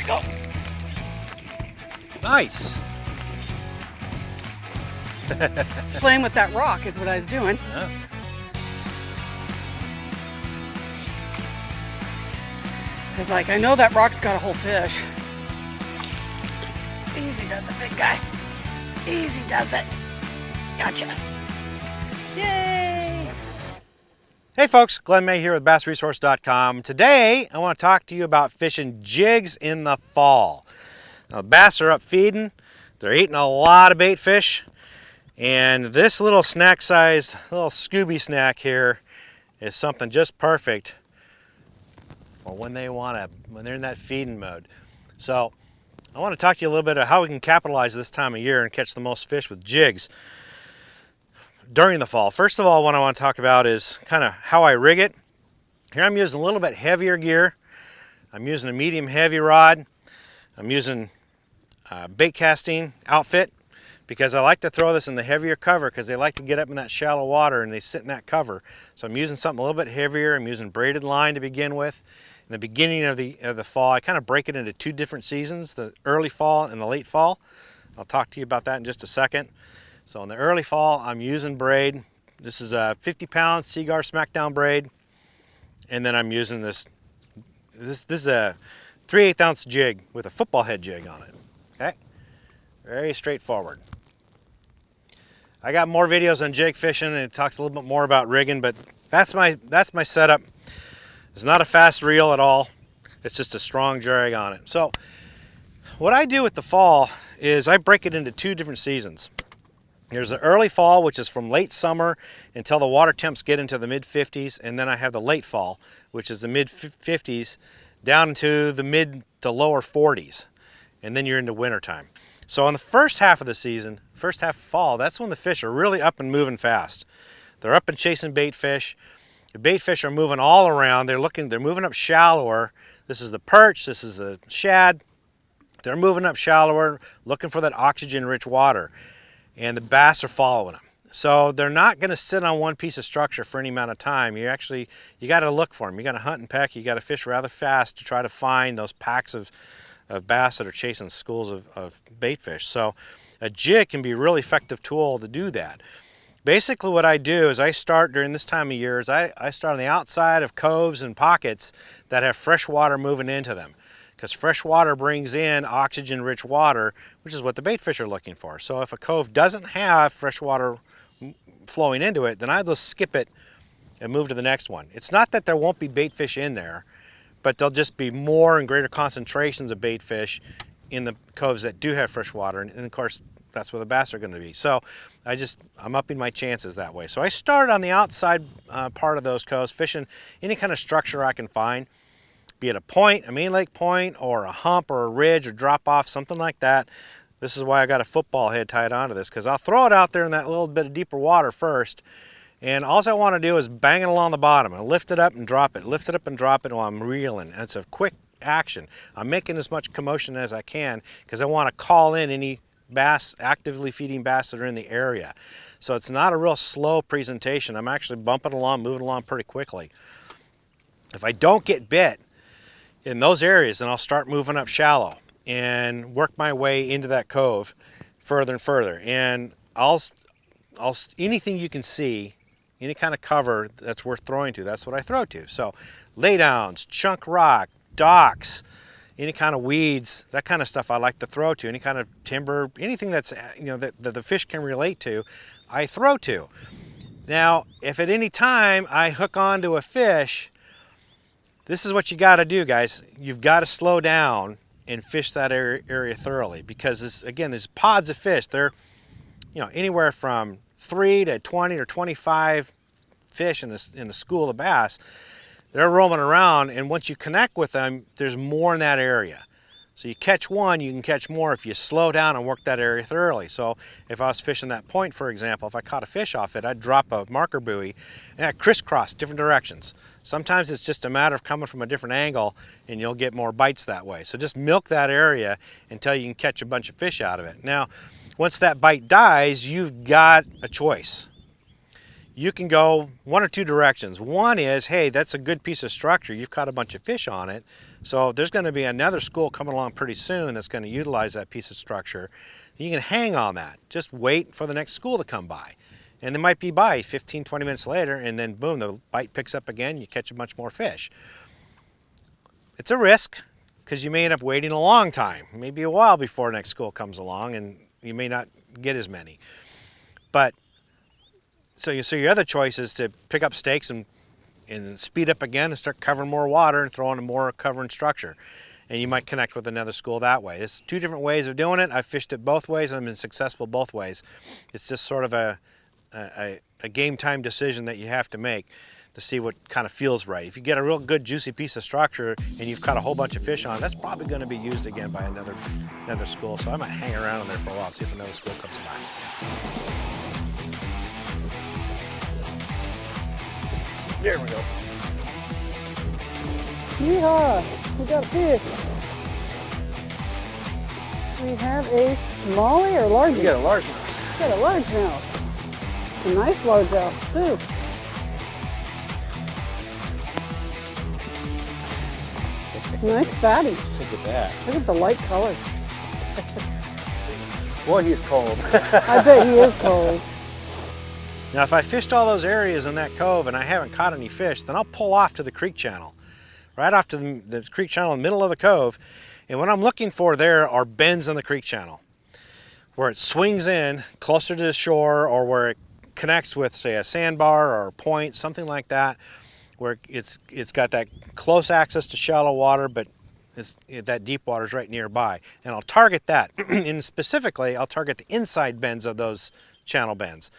we go. Nice. Playing with that rock is what I was doing. Yeah. Cause like, I know that rock's got a whole fish. Easy does it, big guy. Easy does it. Gotcha. Yay! Hey folks, Glenn May here with BassResource.com. Today, I want to talk to you about fishing jigs in the fall. Now, bass are up feeding. They're eating a lot of bait fish. And this little snack size, little Scooby snack here is something just perfect for when they're in that feeding mode. So, I want to talk to you a little bit about how we can capitalize this time of year and catch the most fish with jigs during the fall. First of all, what I want to talk about is kind of how I rig it. Here I'm using a little bit heavier gear. I'm using a medium heavy rod. I'm using a bait casting outfit because I like to throw this in the heavier cover because they like to get up in that shallow water and they sit in that cover. So I'm using something a little bit heavier. I'm using braided line to begin with. In the beginning of the fall, I kind of break it into two different seasons, the early fall and the late fall. I'll talk to you about that in just a second. So in the early fall, I'm using braid. This is a 50-pound Seaguar Smackdown braid. And then I'm using this is a 3/8 ounce jig with a football head jig on it. Okay? Very straightforward. I got more videos on jig fishing and it talks a little bit more about rigging, but that's my setup. It's not a fast reel at all. It's just a strong drag on it. So what I do with the fall is I break it into two different seasons. There's the early fall, which is from late summer until the water temps get into the mid-50s, and then I have the late fall, which is the mid-50s down into the mid to lower 40s, and then you're into winter time. So in the first half of the season, first half of fall, that's when the fish are really up and moving fast. They're up and chasing bait fish. The bait fish are moving all around. They're moving up shallower. This is the perch, this is the shad. They're moving up shallower, looking for that oxygen-rich water. And the bass are following them. So they're not going to sit on one piece of structure for any amount of time. You got to look for them. You got to hunt and peck. You got to fish rather fast to try to find those packs of bass that are chasing schools of bait fish. So a jig can be a really effective tool to do that. Basically what I do is I start during this time of year is I start on the outside of coves and pockets that have fresh water moving into them. Because fresh water brings in oxygen-rich water, which is what the bait fish are looking for. So if a cove doesn't have fresh water flowing into it, then I just skip it and move to the next one. It's not that there won't be bait fish in there, but there'll just be more and greater concentrations of bait fish in the coves that do have fresh water. And of course, that's where the bass are going to be. So I'm upping my chances that way. So I start on the outside part of those coves, fishing any kind of structure I can find. Be it a point, a main lake point, or a hump or a ridge or drop off, something like that. This is why I got a football head tied onto this, because I'll throw it out there in that little bit of deeper water first, and all I want to do is bang it along the bottom and lift it up and drop it, lift it up and drop it while I'm reeling. And it's a quick action. I'm making as much commotion as I can because I want to call in any bass, actively feeding bass that are in the area. So it's not a real slow presentation. I'm actually bumping along, moving along pretty quickly. If I don't get bit in those areas, then I'll start moving up shallow and work my way into that cove further and further. And anything you can see, any kind of cover that's worth throwing to, that's what I throw to. So laydowns, chunk rock, docks, any kind of weeds, that kind of stuff I like to throw to. Any kind of timber, anything that's that the fish can relate to, I throw to. Now, if at any time I hook onto a fish, this is what you got to do, guys. You've got to slow down and fish that area thoroughly, because again, there's pods of fish. They're anywhere from 3 to 20 or 25 fish in a school of bass. They're roaming around, and once you connect with them, there's more in that area. So you catch one, you can catch more if you slow down and work that area thoroughly. So if I was fishing that point, for example, if I caught a fish off it, I'd drop a marker buoy and I'd crisscross different directions. Sometimes it's just a matter of coming from a different angle and you'll get more bites that way. So just milk that area until you can catch a bunch of fish out of it. Now, once that bite dies, you've got a choice. you can go one or two directions. One is, hey, that's a good piece of structure. You've caught a bunch of fish on it. So there's going to be another school coming along pretty soon that's going to utilize that piece of structure. You can hang on that. Just wait for the next school to come by. And they might be by 15, 20 minutes later, and then boom, the bite picks up again, you catch a bunch more fish. It's a risk, because you may end up waiting a long time, maybe a while before the next school comes along, and you may not get as many. But so your other choice is to pick up stakes and speed up again and start covering more water and throw in a more covering structure. And you might connect with another school that way. There's two different ways of doing it. I've fished it both ways and I've been successful both ways. It's just sort of a game time decision that you have to make to see what kind of feels right. If you get a real good juicy piece of structure and you've caught a whole bunch of fish on it, that's probably going to be used again by another school. So I might hang around in there for a while, see if another school comes by. There we go. Yeehaw! We got a fish. We have a smallie or large? We got a largemouth. We got a largemouth. A nice largemouth too. Nice fatty. Look at that. Look at the light color. Boy, he's cold. I bet he is cold. Now, if I fished all those areas in that cove and I haven't caught any fish, then I'll pull off to the creek channel. Right off to the creek channel in the middle of the cove. And what I'm looking for there are bends in the creek channel, where it swings in closer to the shore, or where it connects with, say, a sandbar or a point, something like that, where it's got that close access to shallow water, but that deep water is right nearby. And I'll target that. And specifically, I'll target the inside bends of those channel bends.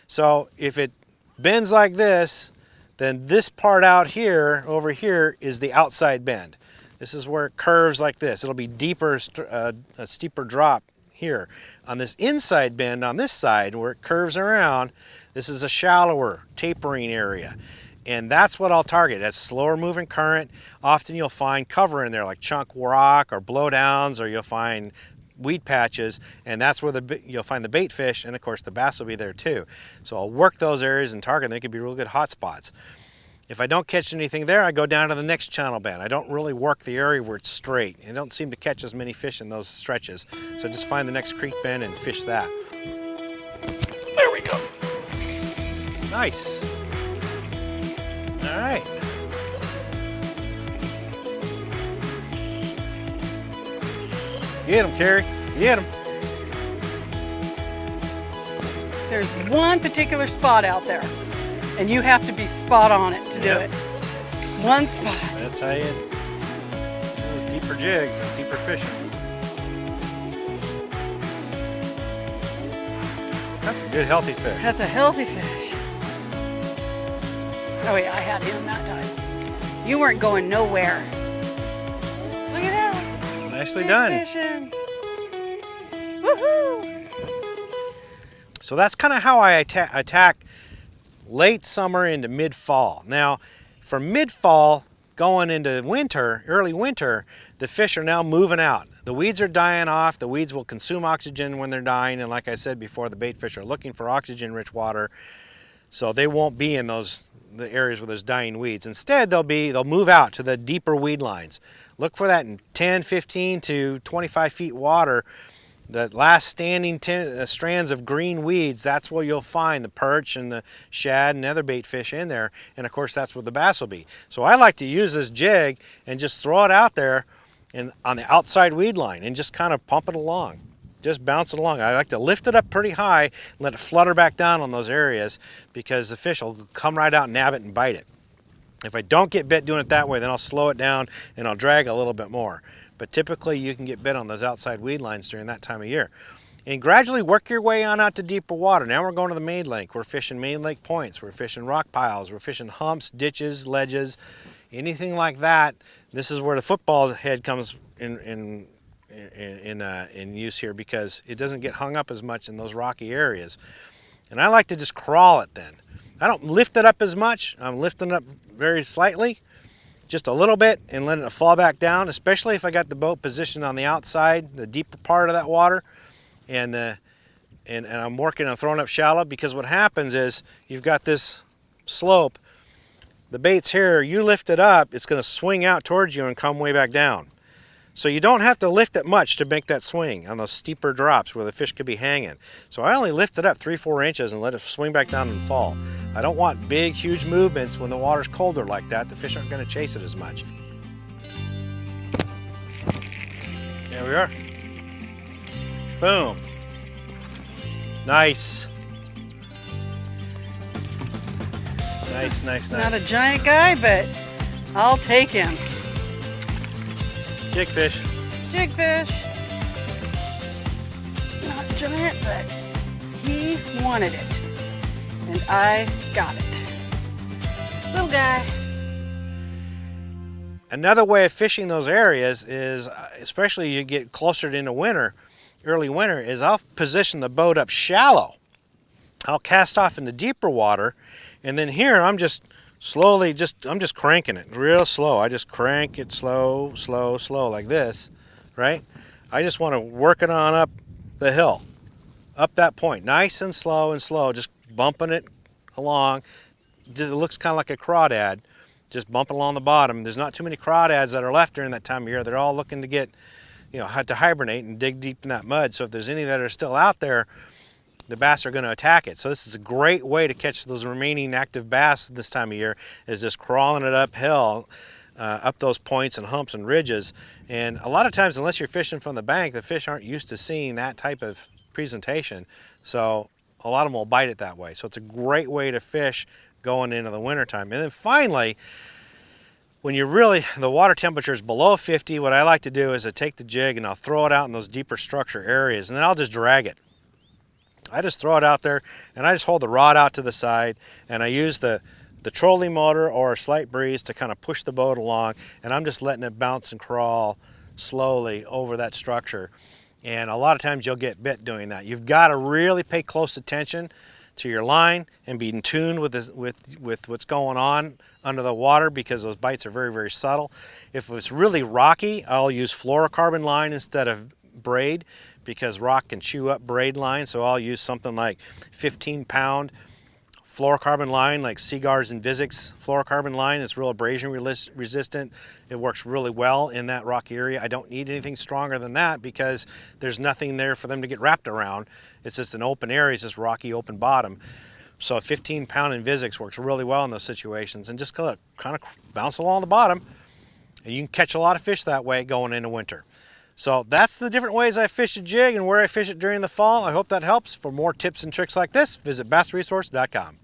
So if it bends like this, then this part out here, over here, is the outside bend. This is where it curves like this. It'll be deeper, a steeper drop here. On this inside bend on this side, where it curves around, this is a shallower, tapering area. And that's what I'll target. That's slower moving current. Often you'll find cover in there, like chunk rock or blowdowns, or you'll find weed patches, and that's where you'll find the bait fish, and of course the bass will be there too. So I'll work those areas and target them. They could be real good hot spots. If I don't catch anything there, I go down to the next channel bend. I don't really work the area where it's straight. I don't seem to catch as many fish in those stretches. So just find the next creek bend and fish that. There we go. Nice. All right. Get him, Carrie. Get him. There's one particular spot out there, and you have to be spot on it to do it. One spot. That's how you use deeper jigs and deeper fishing. That's a good healthy fish. That's a healthy fish. Oh yeah, I had him that time. You weren't going nowhere. Look at that. Nicely Jig done. Fishing. Woohoo! So that's kind of how I attack late summer into mid-fall. Now, for mid-fall going into winter, early winter, the fish are now moving out. The weeds are dying off. The weeds will consume oxygen when they're dying, and like I said before, the bait fish are looking for oxygen-rich water, so they won't be in the areas where there's dying weeds. Instead, they'll move out to the deeper weed lines. Look for that in 10, 15 to 25 feet water. The last standing strands of green weeds, that's where you'll find the perch and the shad and other bait fish in there. And of course, that's where the bass will be. So I like to use this jig and just throw it out there and on the outside weed line and just kind of pump it along. Just bounce it along. I like to lift it up pretty high and let it flutter back down on those areas, because the fish will come right out and nab it and bite it. If I don't get bit doing it that way, then I'll slow it down and I'll drag a little bit more. But typically you can get bit on those outside weed lines during that time of year. And gradually work your way on out to deeper water. Now we're going to the main lake. We're fishing main lake points. We're fishing rock piles. We're fishing humps, ditches, ledges, anything like that. This is where the football head comes in use here, because it doesn't get hung up as much in those rocky areas. And I like to just crawl it then. I don't lift it up as much. I'm lifting it up very slightly, just a little bit, and letting it fall back down, especially if I got the boat positioned on the outside, the deeper part of that water, and and I'm working on throwing up shallow, because what happens is you've got this slope. The bait's here, you lift it up, it's going to swing out towards you and come way back down. So you don't have to lift it much to make that swing on those steeper drops where the fish could be hanging. So I only lift it up 3-4 inches and let it swing back down and fall. I don't want big, huge movements when the water's colder like that. The fish aren't going to chase it as much. There we are. Boom. Nice. Nice, nice, nice. Not a giant guy, but I'll take him. Jig fish. Jig fish. Not giant, but he wanted it. And I got it. Little guy. Another way of fishing those areas is, especially you get closer into winter, early winter, is I'll position the boat up shallow. I'll cast off into deeper water, and then here I'm just slowly, I'm just cranking it real slow. I just crank it slow, slow, slow like this, right? I just want to work it on up the hill, up that point, nice and slow, just bumping it along. It looks kind of like a crawdad, just bumping along the bottom. There's not too many crawdads that are left during that time of year. They're all looking to get, you know, to hibernate and dig deep in that mud. So if there's any that are still out there, the bass are going to attack it. So this is a great way to catch those remaining active bass this time of year, is just crawling it uphill, up those points and humps and ridges. And a lot of times, unless you're fishing from the bank, the fish aren't used to seeing that type of presentation. So a lot of them will bite it that way. So it's a great way to fish going into the wintertime. And then finally, when the water temperature is below 50, what I like to do is I take the jig and I'll throw it out in those deeper structure areas, and then I'll just drag it. I just throw it out there, and I just hold the rod out to the side, and I use the trolling motor or a slight breeze to kind of push the boat along, and I'm just letting it bounce and crawl slowly over that structure. And a lot of times you'll get bit doing that. You've got to really pay close attention to your line and be in tune with what's going on under the water, because those bites are very, very subtle. If it's really rocky, I'll use fluorocarbon line instead of braid, because rock can chew up braid line. So I'll use something like 15-pound fluorocarbon line, like Seagar's and Vizix fluorocarbon line. It's real abrasion resistant. It works really well in that rocky area. I don't need anything stronger than that, because there's nothing there for them to get wrapped around. It's just an open area, it's just rocky open bottom. So a 15-pound in Vizix works really well in those situations, and just kind of bounce along the bottom, and you can catch a lot of fish that way going into winter. So that's the different ways I fish a jig and where I fish it during the fall. I hope that helps. For more tips and tricks like this, visit BassResource.com.